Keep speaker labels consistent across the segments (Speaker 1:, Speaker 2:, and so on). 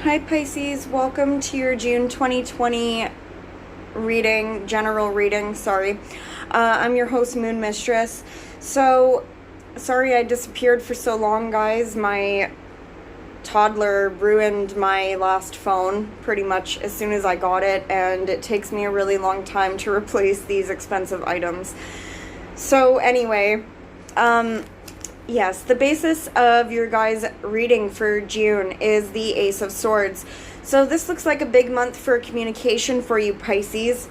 Speaker 1: Hi Pisces, welcome to your June 2020 reading, general reading, sorry. I'm your host, Moon Mistress. So, sorry I disappeared for so long, guys. My toddler ruined my last phone pretty much as soon as I got it, and it takes me a really long time to replace these expensive items. So anyway, yes, the basis of your guys' reading for June is the Ace of Swords. So this looks like a big month for communication for you, Pisces.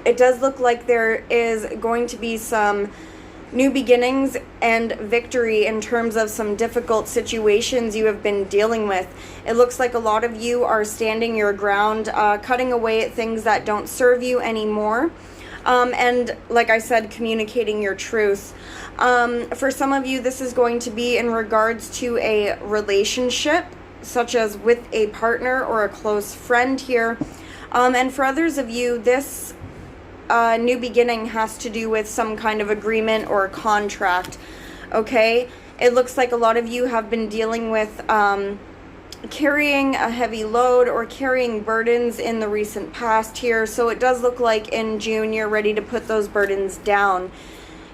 Speaker 1: It does look like there is going to be some new beginnings and victory in terms of some difficult situations you have been dealing with. It looks like a lot of you are standing your ground, cutting away at things that don't serve you anymore. And like I said, communicating your truth. For some of you, this is going to be in regards to a relationship, such as with a partner or a close friend here. And for others of you, this new beginning has to do with some kind of agreement or contract, okay? It looks like a lot of you have been dealing with carrying a heavy load or carrying burdens in the recent past here. So it does look like in June you're ready to put those burdens down.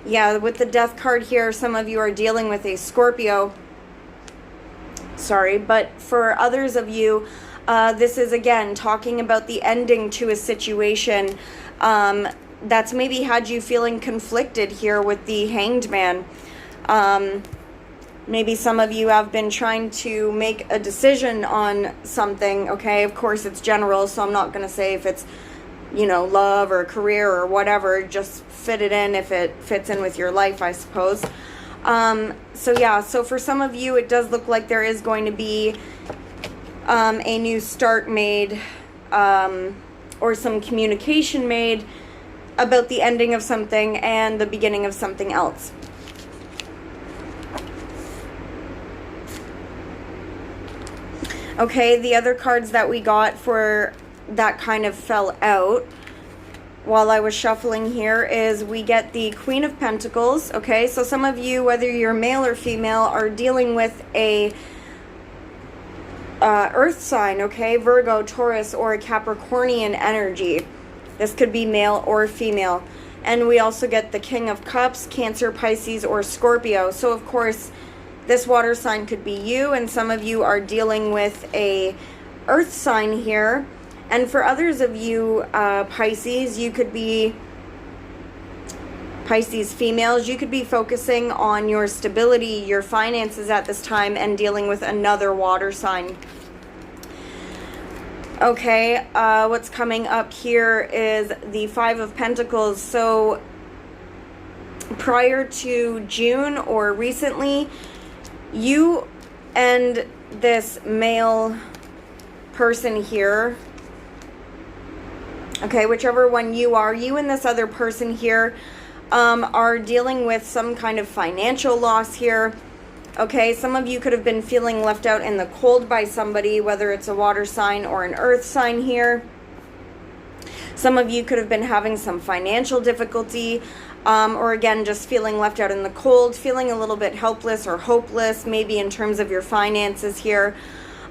Speaker 1: Yeah, with the Death card here, some of you are dealing with a Scorpio. Sorry, but for others of you, this is again talking about the ending to a situation that's maybe had you feeling conflicted here with the Hanged Man. Maybe some of you have been trying to make a decision on something, okay? Of course, it's general, so I'm not going to say if it's, you know, love or career or whatever. Just fit it in if it fits in with your life, I suppose. So yeah, so for some of you, it does look like there is going to be a new start made or some communication made about the ending of something and the beginning of something else. Okay, the other cards that we got for that kind of fell out while I was shuffling here is we get the Queen of Pentacles. Okay, so some of you, whether you're male or female, are dealing with a earth sign, okay? Virgo, Taurus, or a Capricornian energy. This could be male or female. And we also get the King of Cups, Cancer, Pisces, or Scorpio. So of course, this water sign could be you, and some of you are dealing with a earth sign here. And for others of you, Pisces, you could be Pisces females, you could be focusing on your stability, your finances at this time, and dealing with another water sign. Okay, what's coming up here is the Five of Pentacles. So prior to June or recently, you and this male person here, okay, whichever one you are, you and this other person here are dealing with some kind of financial loss here. Okay, some of you could have been feeling left out in the cold by somebody, whether it's a water sign or an earth sign here. Some of you could have been having some financial difficulty, or again, just feeling left out in the cold, feeling a little bit helpless or hopeless, maybe in terms of your finances here.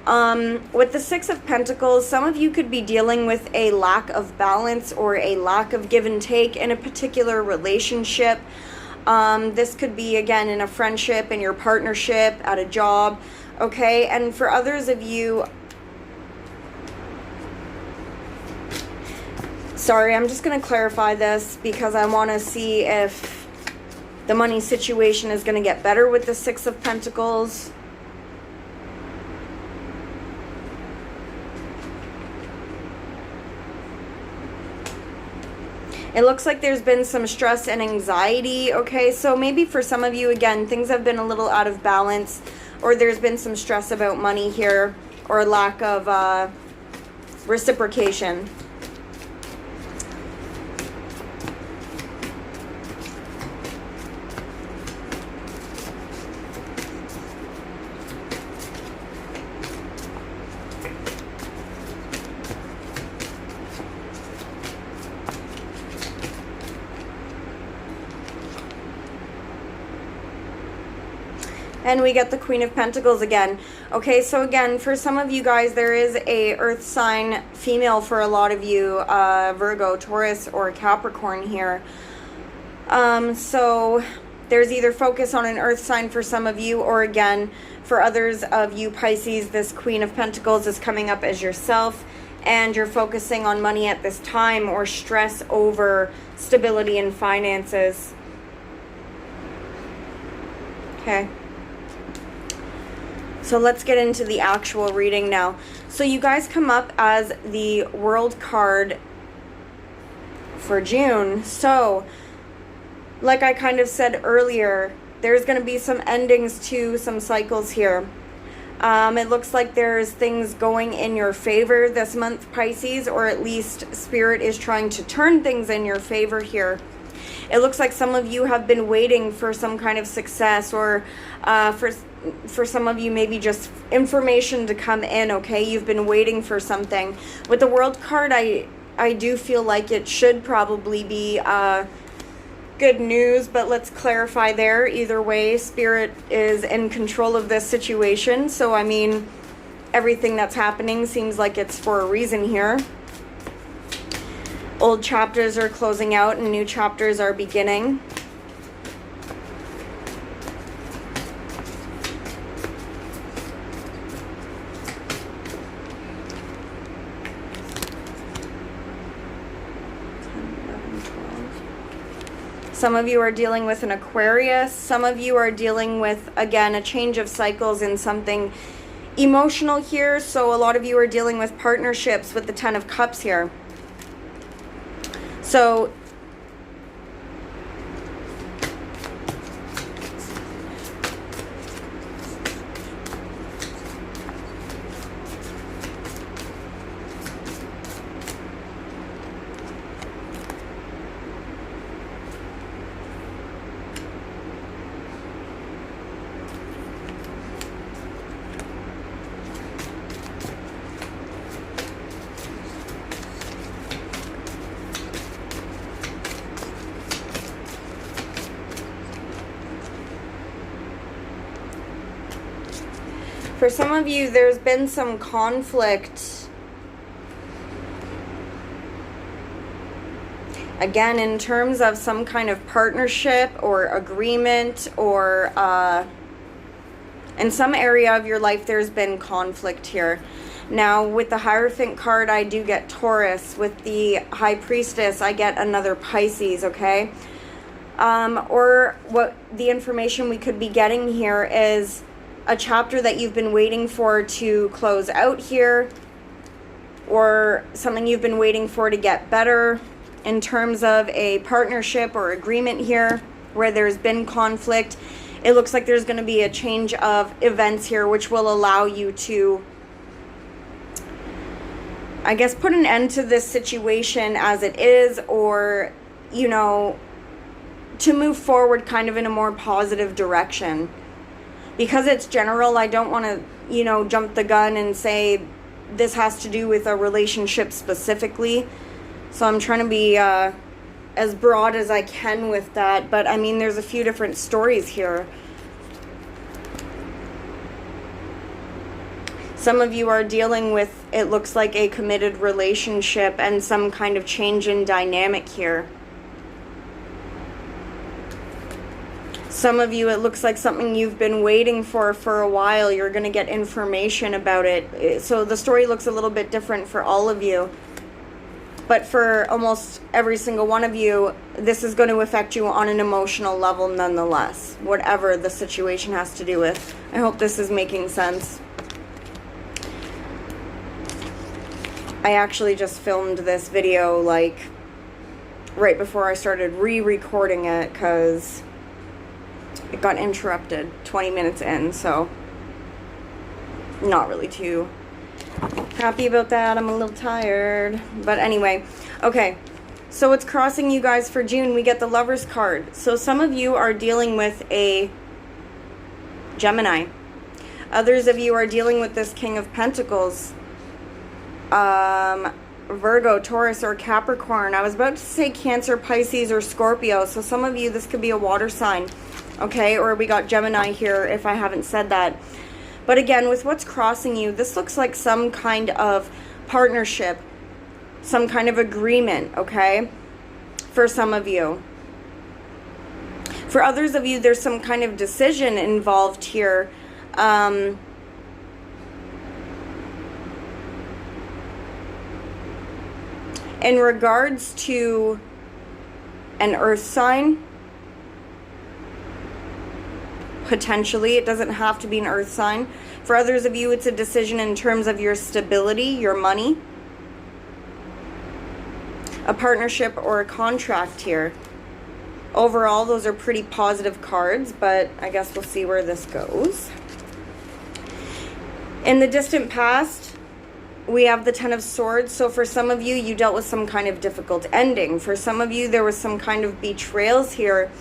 Speaker 1: With the Six of Pentacles, some of you could be dealing with a lack of balance or a lack of give and take in a particular relationship. This could be, again, in a friendship, in your partnership, at a job, okay? And for others of you, sorry, I'm just going to clarify this because I want to see if the money situation is going to get better with the Six of Pentacles. It looks like there's been some stress and anxiety, okay? So maybe for some of you, again, things have been a little out of balance, or there's been some stress about money here, or lack of reciprocation. And we get the Queen of Pentacles again. Okay, so again, for some of you guys, there is a earth sign female for a lot of you, Virgo, Taurus, or Capricorn here. So there's either focus on an earth sign for some of you, or again, for others of you Pisces, this Queen of Pentacles is coming up as yourself, and you're focusing on money at this time, or stress over stability and finances. Okay. So let's get into the actual reading now. So you guys come up as the World card for June. So, like I kind of said earlier, there's going to be some endings to some cycles here. It looks like there's things going in your favor this month, Pisces, or at least Spirit is trying to turn things in your favor here. It looks like some of you have been waiting for some kind of success, or for some of you maybe just information to come in, okay? You've been waiting for something. With the World card, I do feel like it should probably be good news, but let's clarify there. Either way, Spirit is in control of this situation. So, I mean, everything that's happening seems like it's for a reason here. Old chapters are closing out and new chapters are beginning. Some of you are dealing with an Aquarius. Some of you are dealing with, again, a change of cycles in something emotional here. So a lot of you are dealing with partnerships with the Ten of Cups here. So for some of you, there's been some conflict. Again, in terms of some kind of partnership or agreement, or in some area of your life, there's been conflict here. Now, with the Hierophant card, I do get Taurus. With the High Priestess, I get another Pisces, okay? Or what the information we could be getting here is a chapter that you've been waiting for to close out here, or something you've been waiting for to get better in terms of a partnership or agreement here where there's been conflict. It looks like there's going to be a change of events here which will allow you to, I guess, put an end to this situation as it is, or, you know, to move forward kind of in a more positive direction. Because it's general, I don't want to, you know, jump the gun and say this has to do with a relationship specifically. So I'm trying to be as broad as I can with that. But, I mean, there's a few different stories here. Some of you are dealing with, it looks like, a committed relationship and some kind of change in dynamic here. Some of you, it looks like something you've been waiting for a while. You're going to get information about it. So the story looks a little bit different for all of you. But for almost every single one of you, this is going to affect you on an emotional level nonetheless, whatever the situation has to do with. I hope this is making sense. I actually just filmed this video like right before I started re-recording it because it got interrupted 20 minutes in, so not really too happy about that. I'm a little tired, but anyway. Okay, so what's crossing you guys for June? We get the Lovers card. So some of you are dealing with a Gemini. Others of you are dealing with this King of Pentacles. Virgo, Taurus, or Capricorn. I was about to say Cancer, Pisces, or Scorpio. So some of you, this could be a water sign. Okay, or we got Gemini here if I haven't said that. But again, with what's crossing you, this looks like some kind of partnership, some kind of agreement, okay, for some of you. For others of you, there's some kind of decision involved here. In regards to an earth sign, potentially, it doesn't have to be an earth sign. For others of you, it's a decision in terms of your stability, your money, a partnership or a contract here. Overall, those are pretty positive cards, but I guess we'll see where this goes. In the distant past, we have the Ten of Swords. So for some of you, you dealt with some kind of difficult ending. For some of you, there was some kind of betrayals here.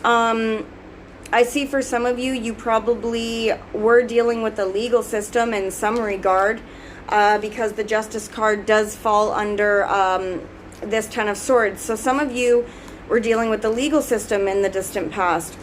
Speaker 1: I see for some of you, you probably were dealing with the legal system in some regard, because the Justice card does fall under this Ten of Swords. So some of you were dealing with the legal system in the distant past.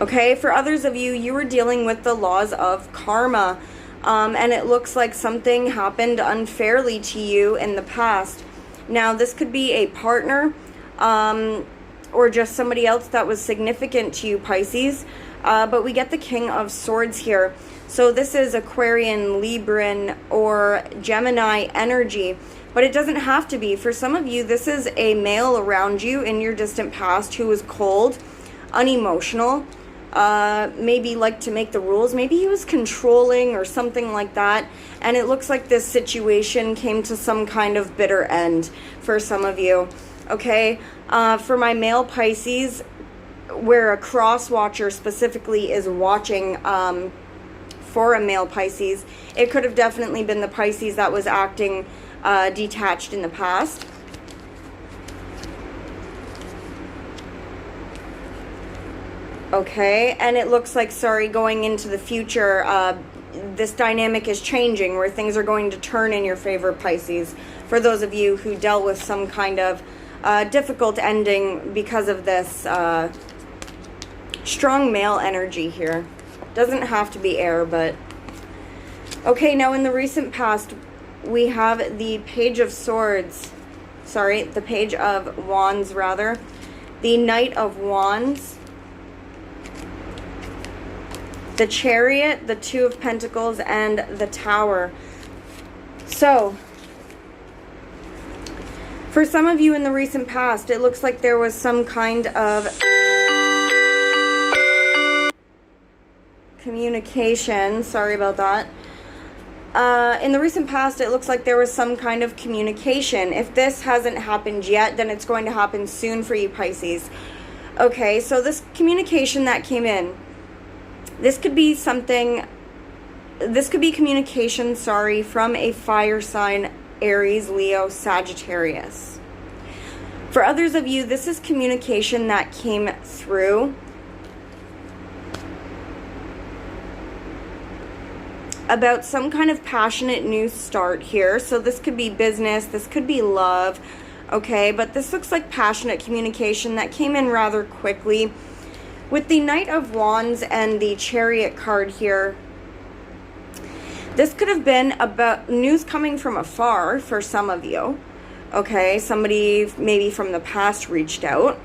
Speaker 1: Okay, for others of you, you were dealing with the laws of karma, and it looks like something happened unfairly to you in the past. Now, this could be a partner, or just somebody else that was significant to you, Pisces, but we get the King of Swords here. So this is Aquarian, Libran, or Gemini energy, but it doesn't have to be. For some of you, this is a male around you in your distant past who was cold, unemotional, maybe liked to make the rules. Maybe he was controlling or something like that. And it looks like this situation came to some kind of bitter end for some of you. Okay, for my male Pisces, where a cross watcher specifically is watching for a male Pisces, it could have definitely been the Pisces that was acting detached in the past. Okay, and it looks like, sorry, going into the future, this dynamic is changing where things are going to turn in your favor, Pisces. For those of you who dealt with some kind of difficult ending because of this strong male energy here. Doesn't have to be air, but... Okay, now in the recent past, we have the Page of Swords. Sorry, the Page of Wands, rather. The Knight of Wands. The Chariot, the Two of Pentacles, and the Tower. So, for some of you in the recent past, it looks like there was some kind of communication. Sorry about that. In the recent past, it looks like there was some kind of communication. If this hasn't happened yet, then it's going to happen soon for you, Pisces. Okay, so this communication that came in, this could be something, this could be communication, sorry, from a fire sign, Aries, Leo, Sagittarius. For others of you, this is communication that came through about some kind of passionate new start here. So this could be business, this could be love, okay? But this looks like passionate communication that came in rather quickly. With the Knight of Wands and the Chariot card here, this could have been about news coming from afar for some of you. Okay, somebody maybe from the past reached out.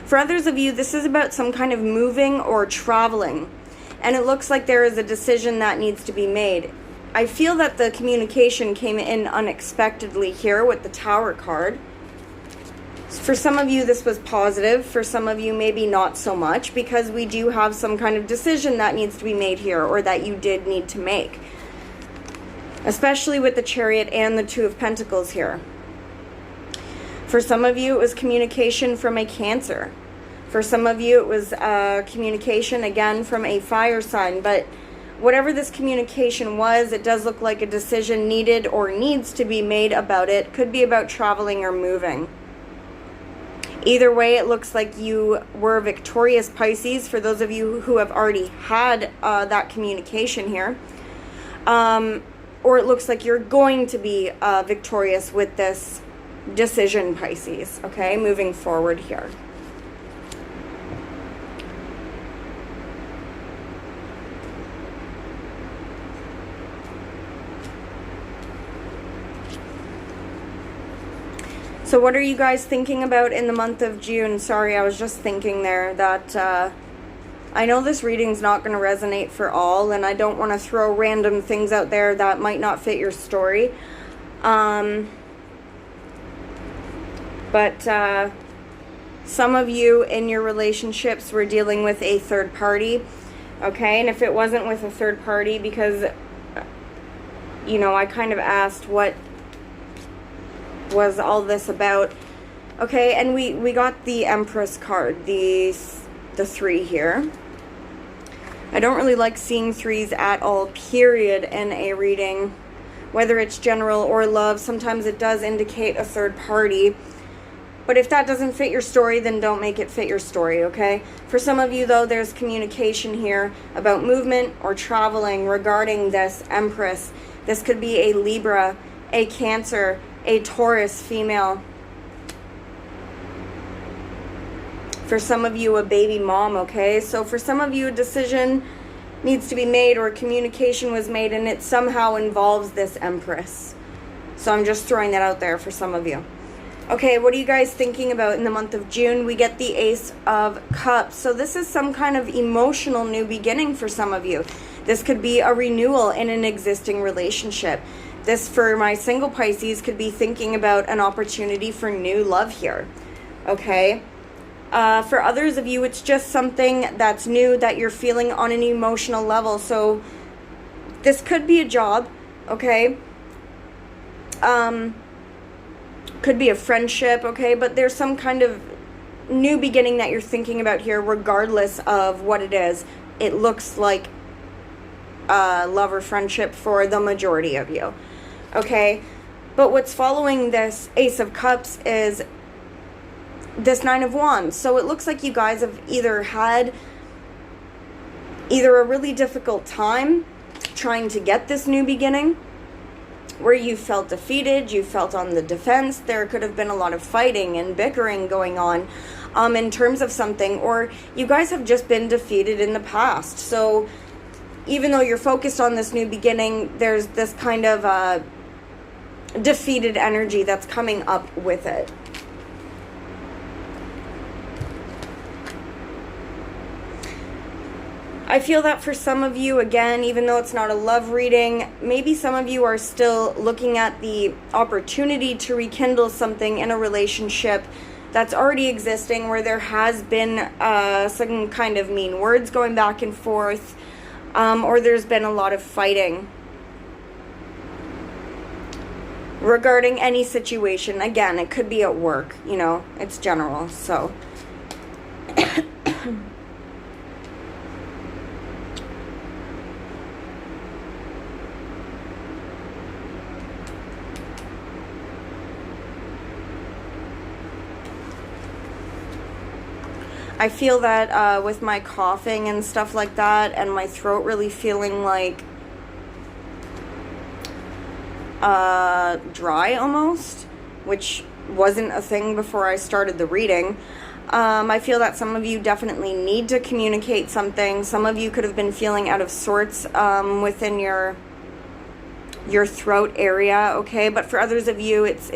Speaker 1: For others of you, this is about some kind of moving or traveling. And it looks like there is a decision that needs to be made. I feel that the communication came in unexpectedly here with the Tower card. For some of you, this was positive. For some of you, maybe not so much, because we do have some kind of decision that needs to be made here, or that you did need to make. Especially with the Chariot and the Two of Pentacles here. For some of you, it was communication from a Cancer. For some of you, it was communication, again, from a fire sign. But whatever this communication was, it does look like a decision needed or needs to be made about it. Could be about traveling or moving. Either way, it looks like you were victorious, Pisces, for those of you who have already had that communication here. Or it looks like you're going to be victorious with this decision, Pisces, okay, moving forward here. So what are you guys thinking about in the month of June? Sorry, I was just thinking there that I know this reading's not going to resonate for all, and I don't want to throw random things out there that might not fit your story. But some of you in your relationships were dealing with a third party, okay? And if it wasn't with a third party, because, you know, I kind of asked what was all this about, okay? And we got the Empress card, the 3 here. I don't really like seeing 3s at all, period, in a reading, whether it's general or love. Sometimes it does indicate a third party. But if that doesn't fit your story, then don't make it fit your story, okay? For some of you, though, there's communication here about movement or traveling regarding this Empress. This could be a Libra, a Cancer, a Taurus female. For some of you, a baby mom, okay? So for some of you, a decision needs to be made or communication was made, and it somehow involves this Empress. So I'm just throwing that out there for some of you. Okay, what are you guys thinking about in the month of June? We get the Ace of Cups. So this is some kind of emotional new beginning for some of you. This could be a renewal in an existing relationship. This, for my single Pisces, could be thinking about an opportunity for new love here. Okay? For others of you, it's just something that's new that you're feeling on an emotional level. So this could be a job, okay? Could be a friendship, okay? But there's some kind of new beginning that you're thinking about here, regardless of what it is. It looks like love or friendship for the majority of you, okay? But what's following this Ace of Cups is this 9 of Wands. So it looks like you guys have either had a really difficult time trying to get this new beginning, where you felt defeated, you felt on the defense. There could have been a lot of fighting and bickering going on in terms of something, or you guys have just been defeated in the past. So even though you're focused on this new beginning, there's this kind of defeated energy that's coming up with it. I feel that for some of you, again, even though it's not a love reading, maybe some of you are still looking at the opportunity to rekindle something in a relationship that's already existing, where there has been some kind of mean words going back and forth, or there's been a lot of fighting regarding any situation. Again, it could be at work, you know, it's general, so... I feel that with my coughing and stuff like that, and my throat really feeling like dry almost, which wasn't a thing before I started the reading. I feel that some of you definitely need to communicate something. Some of you could have been feeling out of sorts within your throat area, okay? But for others of you, it's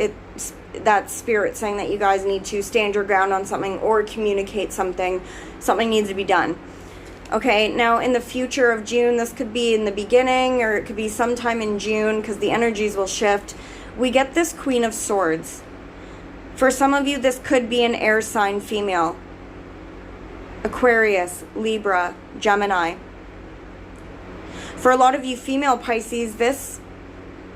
Speaker 1: that spirit saying that you guys need to stand your ground on something or communicate something. Something needs to be done. Okay, now in the future of June, this could be in the beginning or it could be sometime in June because the energies will shift. We get this Queen of Swords. For some of you, this could be an air sign female. Aquarius, Libra, Gemini. For a lot of you female Pisces, this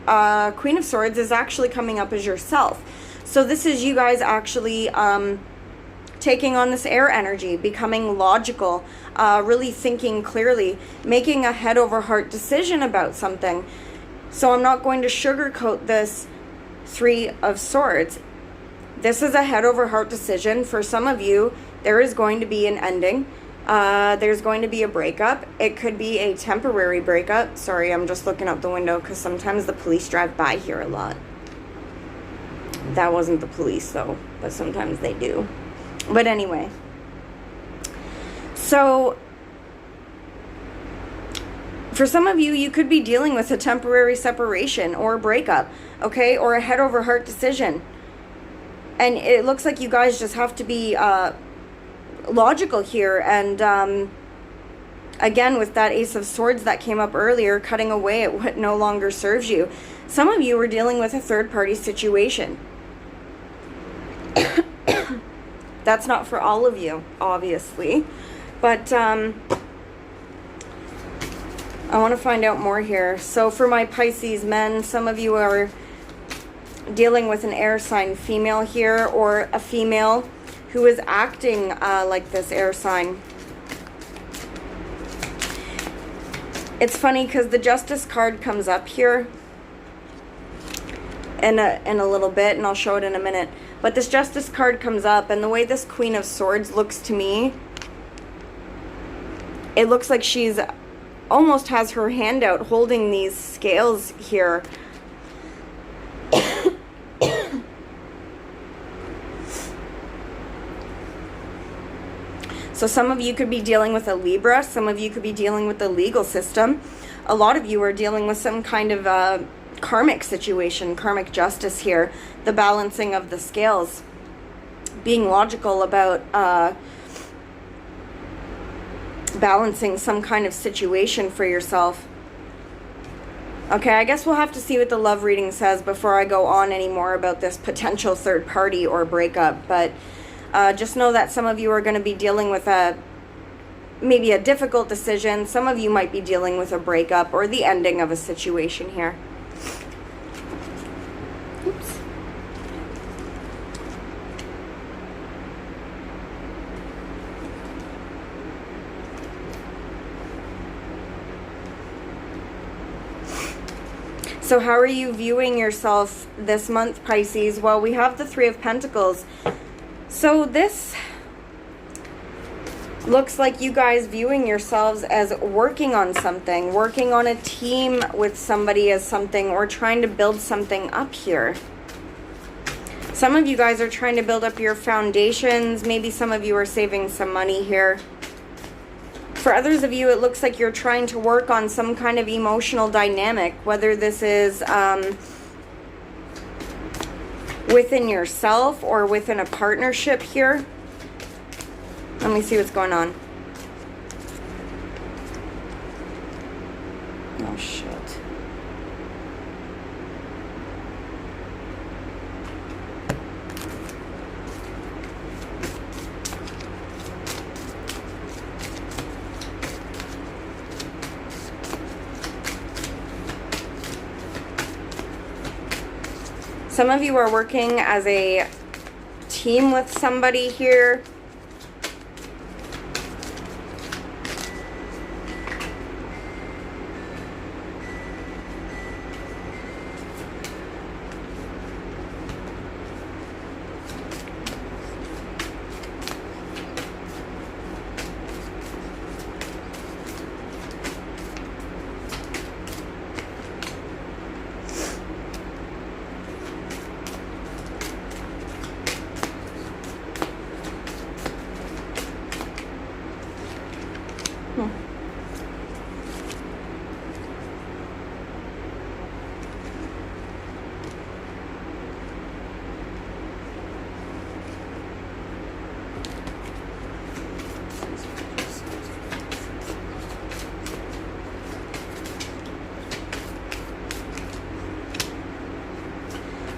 Speaker 1: Queen of Swords is actually coming up as yourself. So this is you guys actually taking on this air energy, becoming logical, really thinking clearly, making a head over heart decision about something. So I'm not going to sugarcoat this Three of Swords. This is a head over heart decision. For some of you, there is going to be an ending. There's going to be a breakup. It could be a temporary breakup. Sorry, I'm just looking out the window because sometimes the police drive by here a lot. That wasn't the police though, but sometimes they do. But anyway, so for some of you, you could be dealing with a temporary separation or a breakup, okay, or a head over heart decision. And it looks like you guys just have to be logical here. And again, with that Ace of Swords that came up earlier, cutting away at what no longer serves you. Some of you are dealing with a third-party situation. That's not for all of you, obviously. But I want to find out more here. So for my Pisces men, some of you are dealing with an air sign female here, or a female who is acting like this air sign. It's funny because the Justice card comes up here in a little bit, and I'll show it in a minute. But this Justice card comes up, and the way this Queen of Swords looks to me, it looks like she's almost has her hand out holding these scales here. So some of you could be dealing with a Libra. Some of you could be dealing with the legal system. A lot of you are dealing with some kind of karmic situation, karmic justice here. The balancing of the scales. Being logical about balancing some kind of situation for yourself. Okay, I guess we'll have to see what the love reading says before I go on any more about this potential third party or breakup. But just know that some of you are going to be dealing with maybe a difficult decision. Some of you might be dealing with a breakup or the ending of a situation here. Oops. So how are you viewing yourself this month, Pisces? Well, we have the Three of Pentacles. So this looks like you guys viewing yourselves as working on something, working on a team with somebody as something, or trying to build something up here. Some of you guys are trying to build up your foundations. Maybe some of you are saving some money here. For others of you, it looks like you're trying to work on some kind of emotional dynamic, whether this is within yourself or within a partnership here. Let me see what's going on. Oh, shit. Some of you are working as a team with somebody here.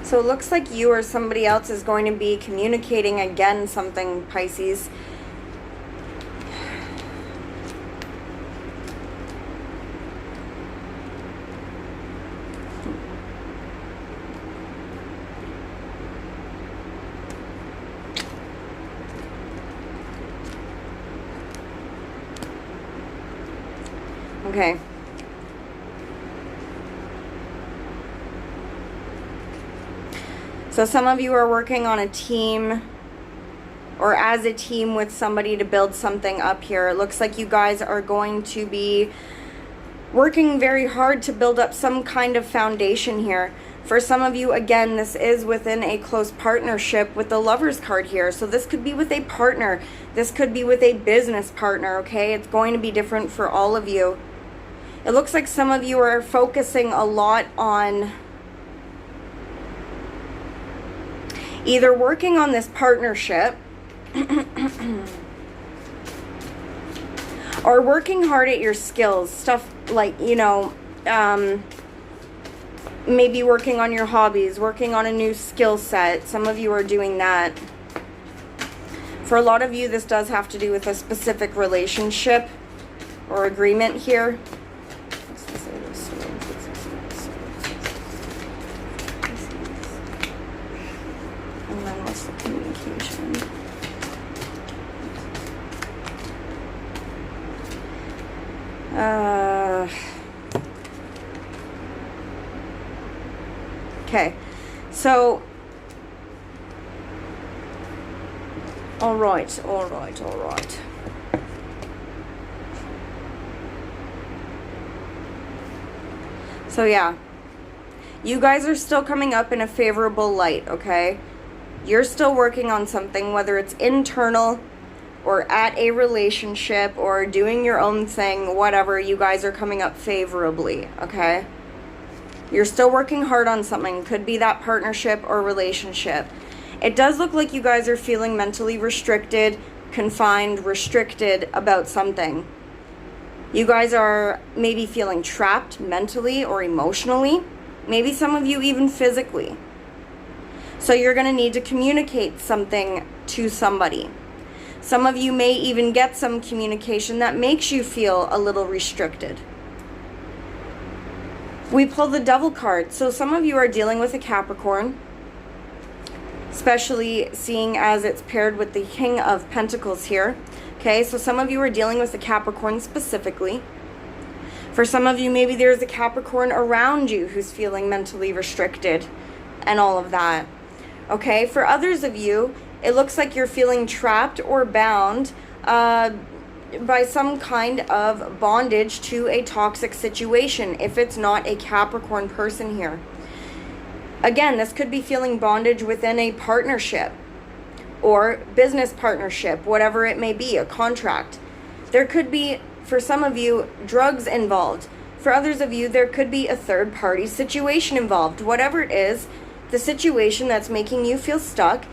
Speaker 1: So it looks like you or somebody else is going to be communicating again something, Pisces. Okay. So some of you are working on a team or as a team with somebody to build something up here. It looks like you guys are going to be working very hard to build up some kind of foundation here. For some of you, again, this is within a close partnership with the Lovers card here. So this could be with a partner. This could be with a business partner, okay? It's going to be different for all of you. It looks like some of you are focusing a lot on either working on this partnership or working hard at your skills. Stuff like, you know, maybe working on your hobbies, working on a new skill set. Some of you are doing that. For a lot of you, this does have to do with a specific relationship or agreement here. And then what's the communication? Okay, so, all right. So yeah, you guys are still coming up in a favorable light, okay? You're still working on something, whether it's internal or at a relationship or doing your own thing, whatever, you guys are coming up favorably, okay? You're still working hard on something. Could be that partnership or relationship. It does look like you guys are feeling mentally restricted, confined, restricted about something. You guys are maybe feeling trapped mentally or emotionally. Maybe some of you even physically. So you're going to need to communicate something to somebody. Some of you may even get some communication that makes you feel a little restricted. We pull the Devil card. So some of you are dealing with a Capricorn, especially seeing as it's paired with the King of Pentacles here. Okay, so some of you are dealing with a Capricorn specifically. For some of you, maybe there's a Capricorn around you who's feeling mentally restricted and all of that. Okay, for others of you, it looks like you're feeling trapped or bound by some kind of bondage to a toxic situation, if it's not a Capricorn person here. Again, this could be feeling bondage within a partnership or business partnership, whatever it may be, a contract. There could be, for some of you, drugs involved. For others of you, there could be a third-party situation involved. Whatever it is, the situation that's making you feel stuck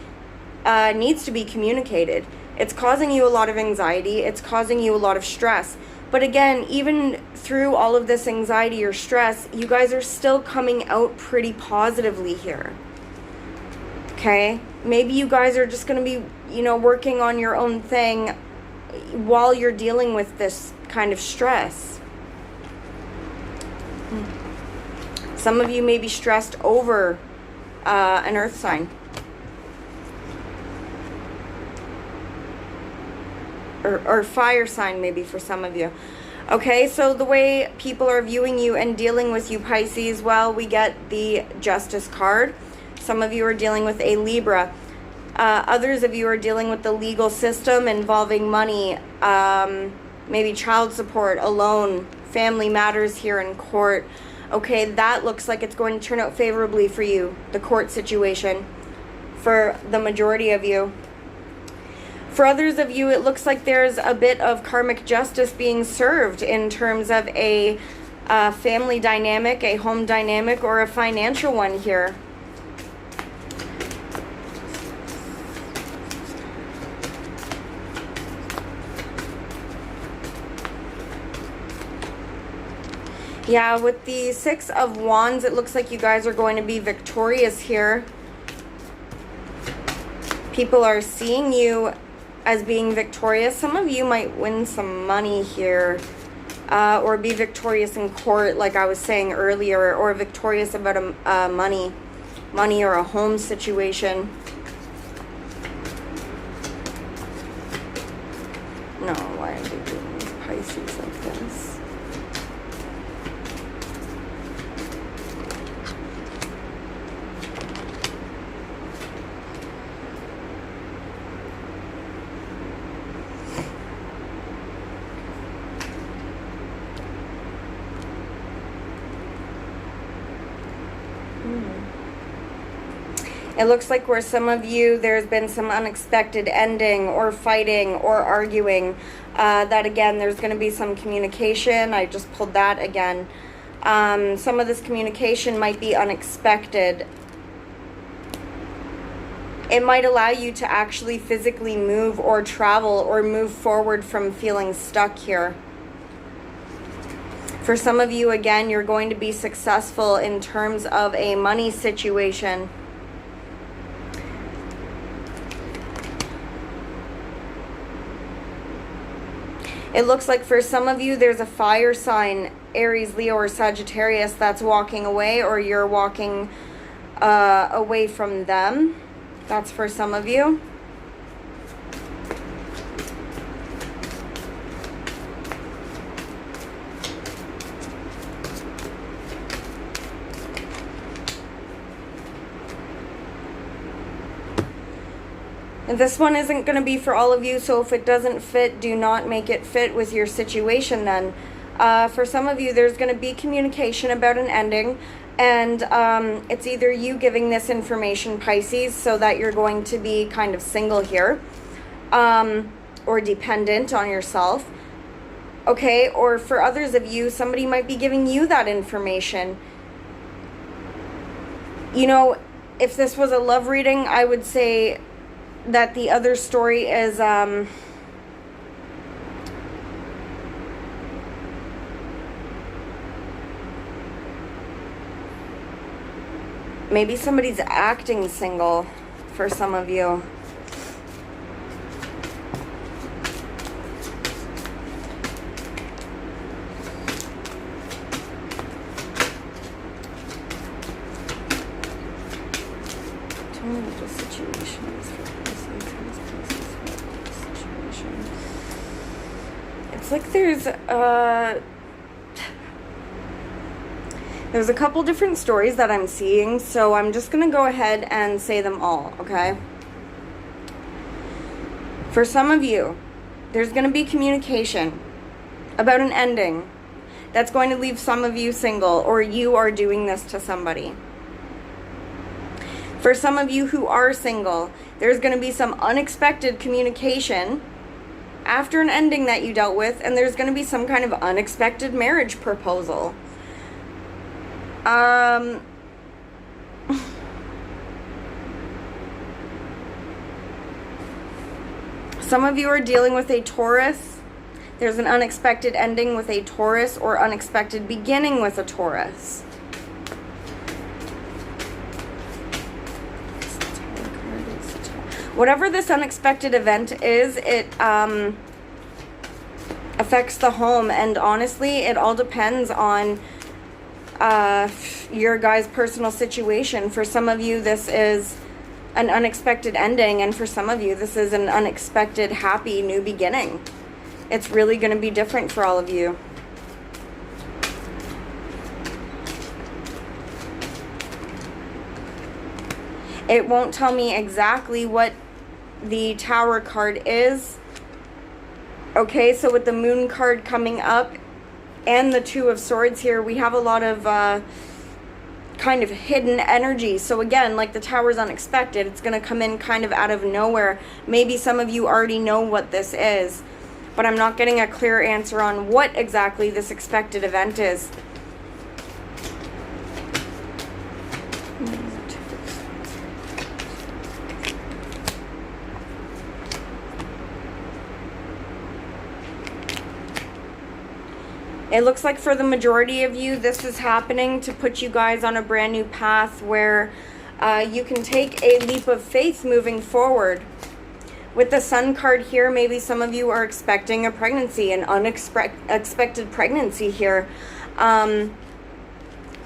Speaker 1: needs to be communicated. It's causing you a lot of anxiety. It's causing you a lot of stress. But again, even through all of this anxiety or stress, you guys are still coming out pretty positively here. Okay? Maybe you guys are just going to be, you know, working on your own thing while you're dealing with this kind of stress. Some of you may be stressed over an earth sign. Or fire sign, maybe, for some of you. Okay, so the way people are viewing you and dealing with you, Pisces, well, we get the Justice card. Some of you are dealing with a Libra. Others of you are dealing with the legal system involving money, maybe child support, a loan, family matters here in court. Okay, that looks like it's going to turn out favorably for you, the court situation, for the majority of you. For others of you, it looks like there's a bit of karmic justice being served in terms of a family dynamic, a home dynamic, or a financial one here. Yeah, with the Six of Wands, it looks like you guys are going to be victorious here. People are seeing you as being victorious. Some of you might win some money here, or be victorious in court, like I was saying earlier, or victorious about a money or a home situation. No, why are they doing these Pisces like this? It looks like where some of you, there's been some unexpected ending or fighting or arguing. That again, there's going to be some communication. I just pulled that again. Some of this communication might be unexpected. It might allow you to actually physically move or travel or move forward from feeling stuck here. For some of you, again, you're going to be successful in terms of a money situation. It looks like for some of you, there's a fire sign, Aries, Leo, or Sagittarius, that's walking away, or you're walking away from them. That's for some of you. And this one isn't going to be for all of you, so if it doesn't fit, do not make it fit with your situation then. For some of you, there's going to be communication about an ending, and it's either you giving this information, Pisces, so that you're going to be kind of single here, or dependent on yourself, okay? Or for others of you, somebody might be giving you that information. You know, if this was a love reading, I would say that the other story is maybe somebody's acting single for some of you. Tell me what the situation is for Pisces. It's like there's a couple different stories that I'm seeing, so I'm just going to go ahead and say them all, okay? For some of you, there's going to be communication about an ending that's going to leave some of you single, or you are doing this to somebody. For some of you who are single, there's going to be some unexpected communication after an ending that you dealt with, and there's going to be some kind of unexpected marriage proposal. Some of you are dealing with a Taurus. There's an unexpected ending with a Taurus, or unexpected beginning with a Taurus. Whatever this unexpected event is, it affects the home, and honestly, it all depends on your guys' personal situation. For some of you, this is an unexpected ending, and for some of you, this is an unexpected happy new beginning. It's really going to be different for all of you. It won't tell me exactly what the Tower card is. Okay, so with the Moon card coming up and the Two of Swords here, we have a lot of kind of hidden energy. So again, like the Tower's unexpected, it's going to come in kind of out of nowhere. Maybe some of you already know what this is, but I'm not getting a clear answer on what exactly this expected event is. It looks like for the majority of you, this is happening to put you guys on a brand new path where you can take a leap of faith moving forward. With the Sun card here, maybe some of you are expecting a pregnancy, an unexpected pregnancy here.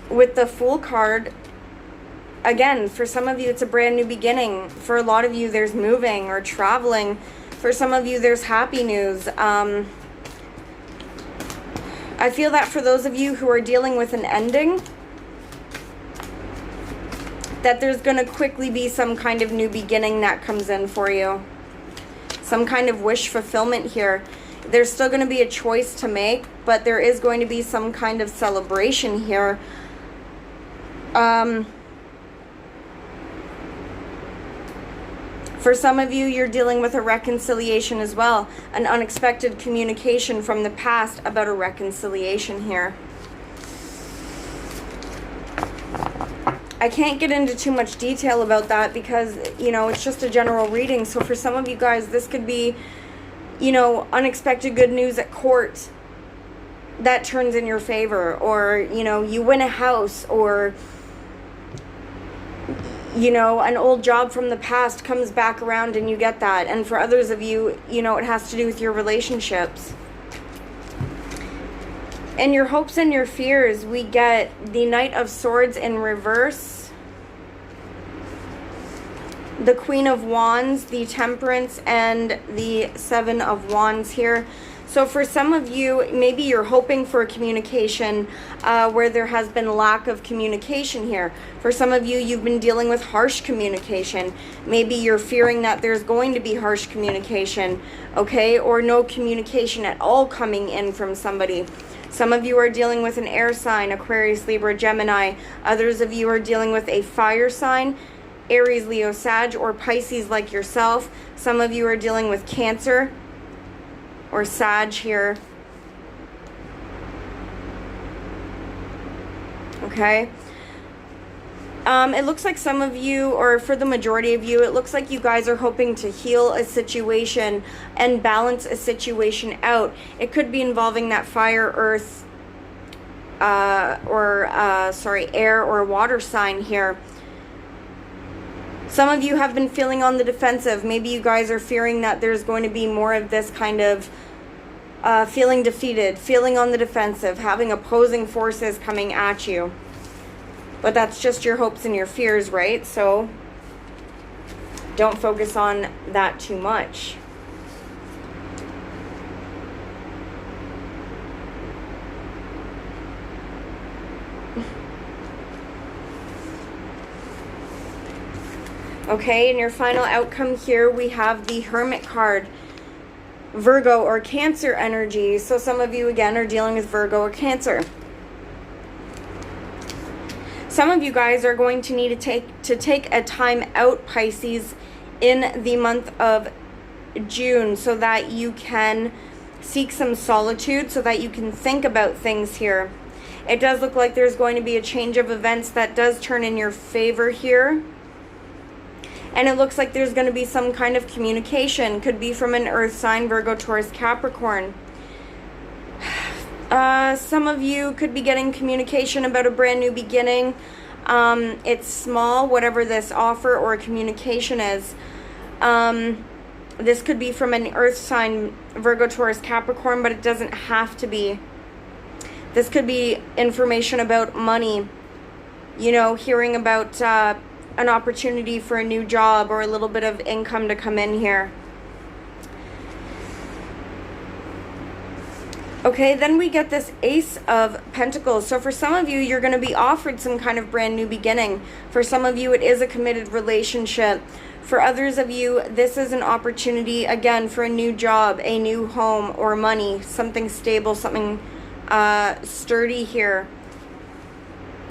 Speaker 1: With the Fool card, again, for some of you, it's a brand new beginning. For a lot of you, there's moving or traveling. For some of you, there's happy news. I feel that for those of you who are dealing with an ending, that there's going to quickly be some kind of new beginning that comes in for you. Some kind of wish fulfillment here. There's still going to be a choice to make, but there is going to be some kind of celebration here. For some of you, you're dealing with a reconciliation as well. An unexpected communication from the past about a reconciliation here. I can't get into too much detail about that because, you know, it's just a general reading. So for some of you guys, this could be, you know, unexpected good news at court that turns in your favor. Or, you know, you win a house, or, you know, an old job from the past comes back around and you get that. And for others of you, you know, it has to do with your relationships. In your hopes and your fears, we get the Knight of Swords in reverse, the Queen of Wands, the Temperance, and the Seven of Wands here. So for some of you, maybe you're hoping for a communication where there has been lack of communication here. For some of you, you've been dealing with harsh communication. Maybe you're fearing that there's going to be harsh communication, okay? Or no communication at all coming in from somebody. Some of you are dealing with an air sign, Aquarius, Libra, Gemini. Others of you are dealing with a fire sign, Aries, Leo, Sag, or Pisces like yourself. Some of you are dealing with Cancer or Sag here. Okay. It looks like some of you, or for the majority of you, it looks like you guys are hoping to heal a situation and balance a situation out. It could be involving that fire, earth, air or water sign here. Some of you have been feeling on the defensive. Maybe you guys are fearing that there's going to be more of this kind of feeling defeated, feeling on the defensive, having opposing forces coming at you. But that's just your hopes and your fears, right? So don't focus on that too much. Okay, in your final outcome here, we have the Hermit card. Virgo or Cancer energy. So some of you, again, are dealing with Virgo or Cancer. Some of you guys are going to need to take a time out, Pisces, in the month of June so that you can seek some solitude, so that you can think about things here. It does look like there's going to be a change of events that does turn in your favor here. And it looks like there's going to be some kind of communication. Could be from an earth sign, Virgo, Taurus, Capricorn. Some of you could be getting communication about a brand new beginning. It's small, whatever this offer or communication is. This could be from an earth sign, Virgo, Taurus, Capricorn, but it doesn't have to be. This could be information about money. You know, hearing about an opportunity for a new job or a little bit of income to come in here. Okay, then we get this Ace of Pentacles. So for some of you, you're going to be offered some kind of brand new beginning. For some of you, it is a committed relationship. For others of you, this is an opportunity, again, for a new job, a new home, or money. Something stable, something sturdy here.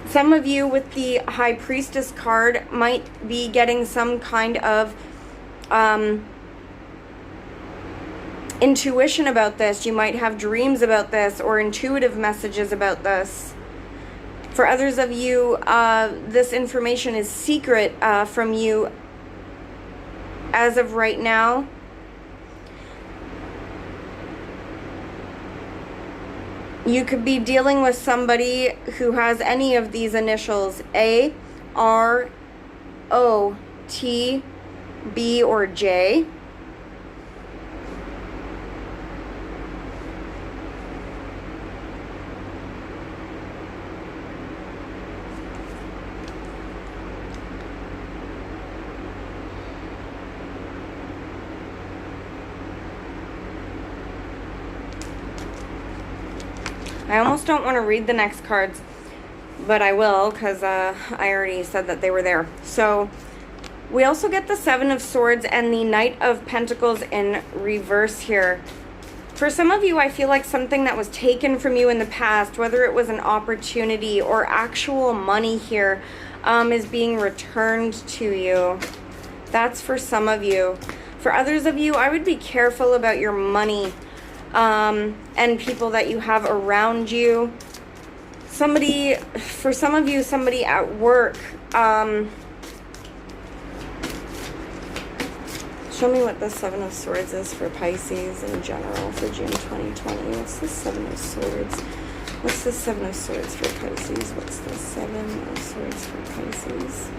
Speaker 1: Some of you with the High Priestess card might be getting some kind of intuition about this. You might have dreams about this or intuitive messages about this. For others of you, this information is secret from you as of right now. You could be dealing with somebody who has any of these initials: A, R, O, T, B, or J. I almost don't want to read the next cards, but I will, because I already said that they were there. So we also get the Seven of Swords and the Knight of Pentacles in reverse here. For some of you, I feel like something that was taken from you in the past, whether it was an opportunity or actual money here, is being returned to you. That's for some of you. For others of you, I would be careful about your money and people that you have around you. For some of you, somebody at work. Show me what the Seven of Swords is for Pisces in general for June 2020. What's the Seven of Swords? What's the Seven of Swords for Pisces? What's the Seven of Swords for Pisces?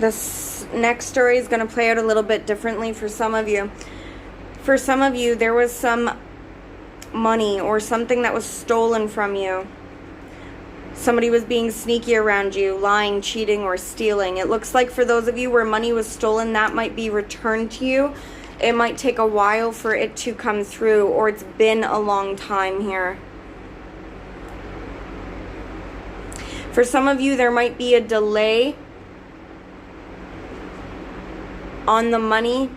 Speaker 1: This next story is going to play out a little bit differently for some of you. For some of you, there was some money or something that was stolen from you. Somebody was being sneaky around you, lying, cheating, or stealing. It looks like for those of you where money was stolen, that might be returned to you. It might take a while for it to come through, or it's been a long time here. For some of you, there might be a delay on the money.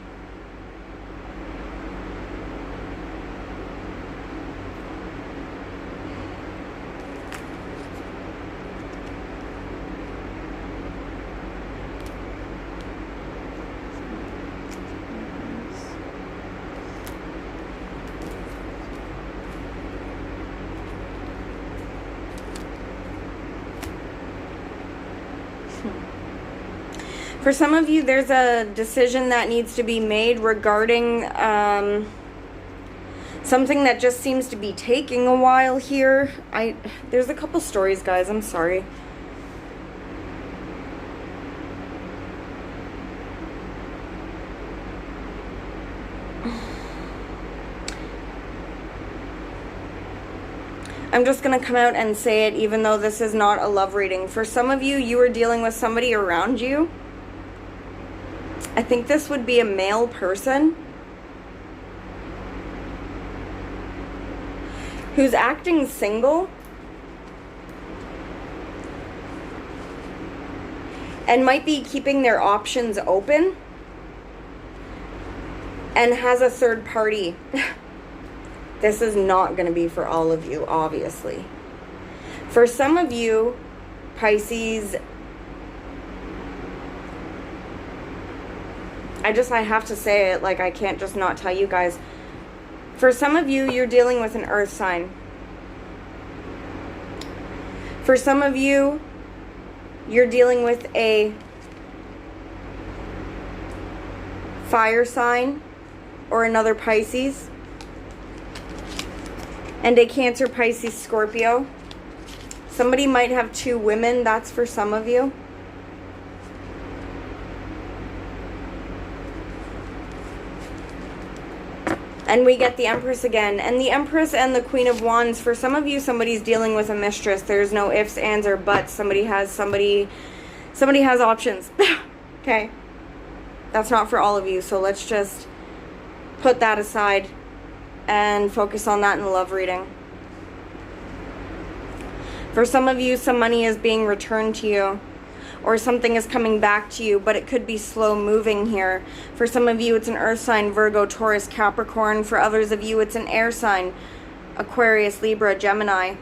Speaker 1: For some of you, there's a decision that needs to be made regarding something that just seems to be taking a while here. There's a couple stories, guys. I'm sorry. I'm just going to come out and say it, even though this is not a love reading. For some of you, you are dealing with somebody around you. I think this would be a male person who's acting single and might be keeping their options open and has a third party. This is not going to be for all of you, obviously. For some of you, Pisces, I have to say it, like I can't just not tell you guys. For some of you, you're dealing with an earth sign. For some of you, you're dealing with a fire sign or another Pisces. And a Cancer, Pisces, Scorpio. Somebody might have two women. That's for some of you. And we get the Empress again. And the Empress and the Queen of Wands. For some of you, somebody's dealing with a mistress. There's no ifs, ands, or buts. Somebody has options. Okay. That's not for all of you. So let's just put that aside and focus on that in the love reading. For some of you, some money is being returned to you, or something is coming back to you, but it could be slow moving here. For some of you, it's an earth sign, Virgo, Taurus, Capricorn. For others of you, it's an air sign, Aquarius, Libra, Gemini.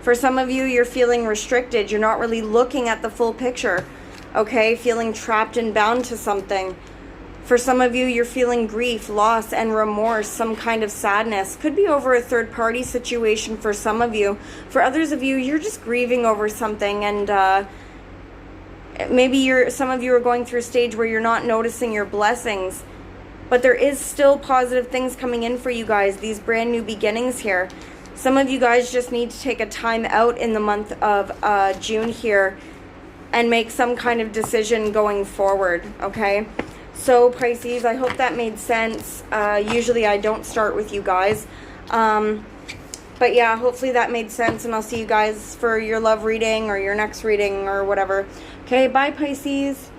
Speaker 1: For some of you, you're feeling restricted. You're not really looking at the full picture, okay? Feeling trapped and bound to something. For some of you, you're feeling grief, loss, and remorse, some kind of sadness. Could be over a third-party situation for some of you. For others of you, you're just grieving over something, and maybe some of you are going through a stage where you're not noticing your blessings. But there is still positive things coming in for you guys, these brand new beginnings here. Some of you guys just need to take a time out in the month of June here and make some kind of decision going forward, okay? So Pisces, I hope that made sense. Usually I don't start with you guys. But yeah, hopefully that made sense, and I'll see you guys for your love reading or your next reading or whatever. Okay, bye, Pisces.